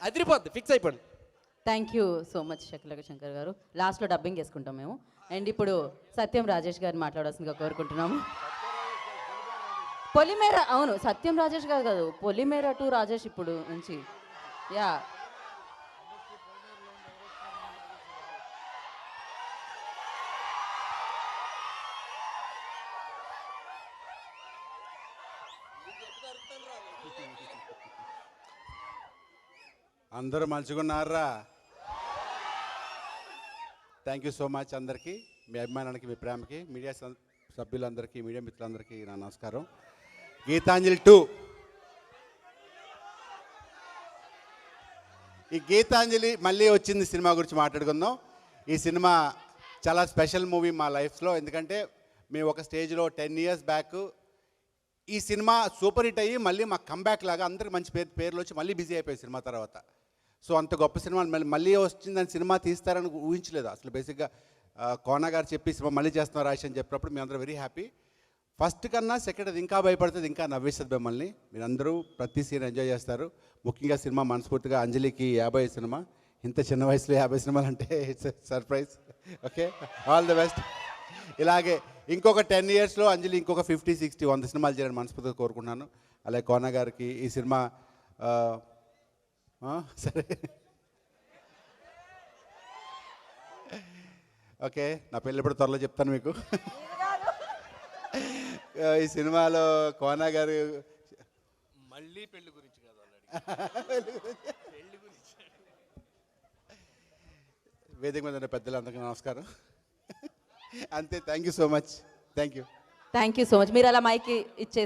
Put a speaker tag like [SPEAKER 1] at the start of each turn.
[SPEAKER 1] అదిరిపోద్ది, fix అయిపోండి.
[SPEAKER 2] Thank you so much Shakalaka Shankar గారు. లాస్ట్లో డబ్బింగ్ వేసుకుంటాం మేము. అండ్ ఇప్పుడు సత్యం రాజేష్ గారిని మాట్లాడాల్సిందిగా కోరుకుంటున్నాము. పొలిమేర, అవును సత్యం రాజేష్ గారు కాదు, పొలిమేర టు రాజేష్ ఇప్పుడు నుంచి. యా,
[SPEAKER 3] అందరూ మంచిగున్నారా? థ్యాంక్ యూ సో మచ్ అందరికీ, మీ అభిమానానికి, మీ ప్రేమకి, మీడియా సభ్యులందరికీ, మీడియా మిత్రులందరికీ నా నమస్కారం. గీతాంజలి 2, ఈ గీతాంజలి మళ్ళీ వచ్చింది సినిమా గురించి మాట్లాడుకుందాం. ఈ సినిమా చాలా స్పెషల్ మూవీ మా లైఫ్లో. ఎందుకంటే మేము ఒక స్టేజ్లో 10 years బ్యాక్ ఈ సినిమా సూపర్ హిట్ అయ్యి మళ్ళీ మా కంబ్యాక్ లాగా అందరికి మంచి పేర్లు వచ్చి మళ్ళీ బిజీ అయిపోయి సినిమా తర్వాత. సో అంత గొప్ప సినిమా మళ్ళీ వచ్చిందని సినిమా తీస్తారని ఊహించలేదు అసలు. బేసిక్గా కోనా గారు చెప్పి సినిమా మళ్ళీ చేస్తున్నారు రాశి అని చెప్పినప్పుడు మేము అందరూ వెరీ హ్యాపీ. ఫస్ట్ కన్నా సెకండ్ అది ఇంకా భయపడుతుంది, ఇంకా నవ్విస్తుంది మిమ్మల్ని. మీరందరూ ప్రతి సీన్ ఎంజాయ్ చేస్తారు. ముఖ్యంగా సినిమా మనస్ఫూర్తిగా అంజలికి 50 సినిమా, ఇంత చిన్న వయసులో 50 సినిమాలు అంటే it's surprise. Okay, all the best. ఇలాగే ఇంకొక 10 yearsలో అంజలి ఇంకొక 50, 60, 100 సినిమాలు చేయాలని మనస్ఫూర్తిగా కోరుకుంటున్నాను. అలాగే కోనా గారికి ఈ సినిమా సరే ఓకే, నా పెళ్ళి ఎప్పుడు త్వరలో చెప్తాను మీకు. ఈ సినిమాలో కోనా గారు
[SPEAKER 1] మళ్ళీ పెళ్లి గురించి కాదు,
[SPEAKER 3] వేదిక మీద ఉన్న పెద్దలందరికీ నమస్కారం. అంతే, thank you so much. Thank you
[SPEAKER 2] thank you so much. మీరు అలా మైక్ ఇచ్చేసి